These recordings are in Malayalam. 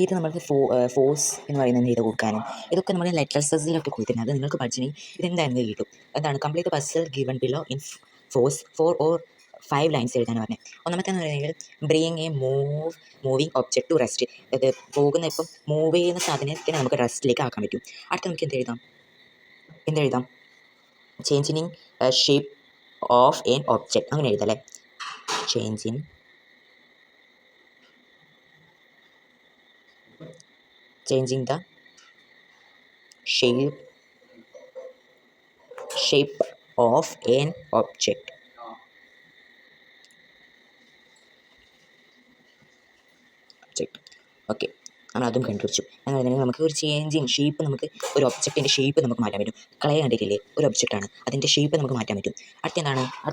ഇത് നമ്മൾക്ക് ഫോഴ്സ് എന്ന് പറയുന്നത് ചെയ്ത് കൊടുക്കാനും ഇതൊക്കെ നമ്മൾ ലെറ്റർസസിലൊക്കെ കൊടുത്തിട്ടുണ്ട്. അത് നിങ്ങൾക്ക് പഠിച്ചിനി ഇതെന്താണെന്ന് കിട്ടും. എന്താണ് complete the puzzle given below in force 4 or 5 lines എഴുതാൻ പറഞ്ഞത്. ഒന്നാമത്തേന്ന് പറയുന്നത് bring a moving object to rest. അത് പോകുന്ന ഇപ്പം മൂവ് ചെയ്യുന്ന സാധനത്തിന് നമുക്ക് റെസ്റ്റിലേക്ക് ആക്കാൻ പറ്റും. അടുത്ത നമുക്ക് എന്തെഴുതാം changing shape of an object അങ്ങനെ എഴുതാം അല്ലേ. changing the shape of an object. Okay, നമ്മൾ അതും കണ്ടുപിടിച്ചു. അങ്ങനെ നമുക്ക് ഒരു ചേഞ്ചിങ് ഷേപ്പ്, നമുക്ക് ഒരു ഒബ്ജക്റ്റിൻ്റെ ഷേപ്പ് നമുക്ക് മാറ്റാൻ പറ്റും. ക്ലേ കണ്ടിട്ടില്ലേ, ഒരു ഒബ്ജക്റ്റാണ്, അതിൻ്റെ ഷേപ്പ് നമുക്ക് മാറ്റാൻ പറ്റും. അടുത്ത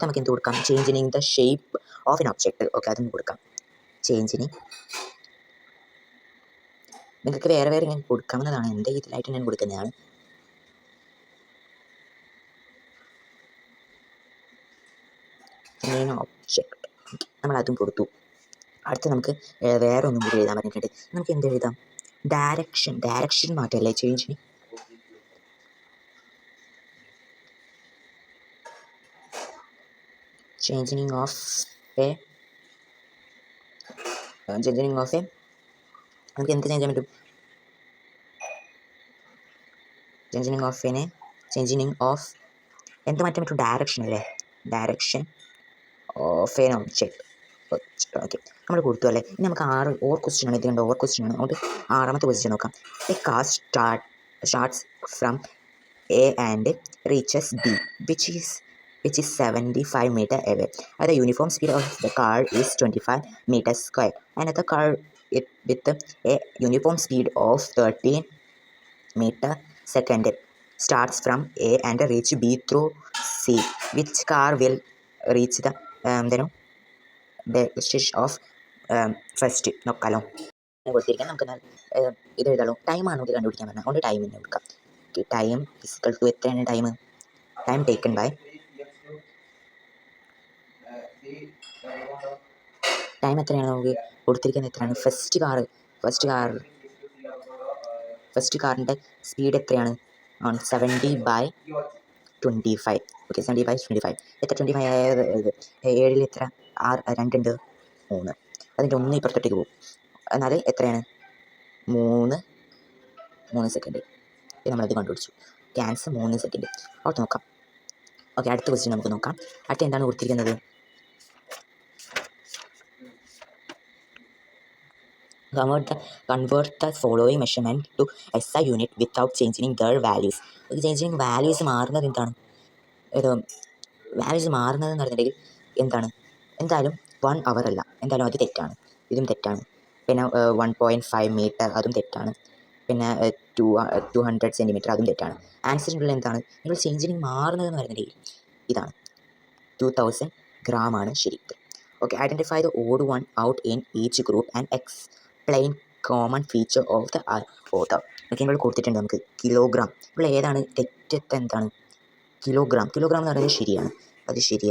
നമുക്ക് എന്ത് കൊടുക്കാം, changing the shape of an object. Okay, അതും കൊടുക്കാം. ചേഞ്ചിങ് നിങ്ങൾക്ക് വേറെ ഞാൻ കൊടുക്കാവുന്നതാണ്. എൻ്റെ ഇതിലായിട്ട് ഞാൻ കൊടുക്കുന്നതാണ്. ഒബ്ജക്റ്റ് നമ്മളതും കൊടുത്തു. അടുത്ത് നമുക്ക് വേറെ ഒന്നും കൂടി എഴുതാൻ പറഞ്ഞിട്ടുണ്ട്. നമുക്ക് എന്ത് എഴുതാം, ഡയറക്ഷൻ മാറ്റമല്ലേ ചേഞ്ചിങ്. ചേഞ്ചിങ് ഓഫ് എ നമുക്ക് എന്ത് ചേഞ്ച് ചെയ്യാൻ പറ്റും, ചേഞ്ചിങ് ഓഫ് എന്ത് മാറ്റാൻ പറ്റും, ഡയറക്ഷൻ അല്ലേ, direction of an object. Okay, നമ്മൾ കൊടുത്തു അല്ലേ. ഇനി നമുക്ക് 6 ഓർ ക്വസ്റ്റ്യൻ ആണ്, ഇത് കണ്ട ഓർ ക്വസ്റ്റ്യൻ ആണ്. അതുകൊണ്ട് 6ാമത്തെ ക്വസ്റ്റ്യൻ നോക്കാം. A car starts from A and reaches B which is 75 meter away. The uniform speed of the car is 25 meters square. Another car with a uniform speed of 13 meter second starts from A and reach B through C. Which car will reach the destination of first? നോക്കാലോ. കൊടുത്തിരിക്കാൻ നമുക്ക് ഇത് എഴുതാലോ. ടൈമാണ് നമുക്ക് കണ്ടുപിടിക്കാൻ പറഞ്ഞത്. അതുകൊണ്ട് ടൈം തന്നെ കൊടുക്കാം. ടൈം ഫിസിക്കൽ ടു എത്രയാണ് ടൈം ടേക്കൺ ബൈ ടൈം എത്രയാണ് നമുക്ക് കൊടുത്തിരിക്കുന്നത്, എത്രയാണ് ഫസ്റ്റ് കാറിൻ്റെ സ്പീഡ് എത്രയാണ്, 70/25. ഓക്കെ, 70/25. എത്ര 25 7 എത്ര, 2 ഉണ്ട്, 3. അതിൻ്റെ 1 ഇപ്പുറത്തോട്ടേക്ക് പോകും. എന്നാൽ എത്രയാണ്, 3 സെക്കൻഡ്. നമ്മളത് കണ്ടുപിടിച്ചു. Cancer 3 second. അവിടെ നോക്കാം. ഓക്കെ, അടുത്ത ക്വസ്റ്റ്യൻ നമുക്ക് നോക്കാം. അടുത്ത എന്താണ് കൊടുത്തിരിക്കുന്നത്, convert the following measurement to SI unit without changing their values. Changing values മാറുന്നത് എന്താണ്, വാല്യൂസ് മാറുന്നതെന്ന് പറഞ്ഞിട്ടുണ്ടെങ്കിൽ എന്തായാലും 1 hour അല്ല, എന്തായാലും അത് തെറ്റാണ്, ഇതും തെറ്റാണ്. പിന്നെ 1.5 meter അതും തെറ്റാണ്. പിന്നെ 200 centimeter അതും തെറ്റാണ്. ആൻസറിനുള്ള എന്താണ്, നിങ്ങൾ ചേഞ്ചിങ് മാറുന്നതെന്ന് പറഞ്ഞിട്ടുണ്ടെങ്കിൽ ഇതാണ് 2000 gram ആണ് ശരി. Okay, identify the odd one out in each group and explain common feature of the order. Okay, ഇവിടെ കൊടുത്തിട്ടുണ്ട് നമുക്ക് കിലോഗ്രാം. ഇവിടെ ഏതാണ് തെറ്റത്ത്, എന്താണ് കിലോഗ്രാം എന്ന് പറയുന്നത് ശരിയാണ്, അത് ശരിയാണ്.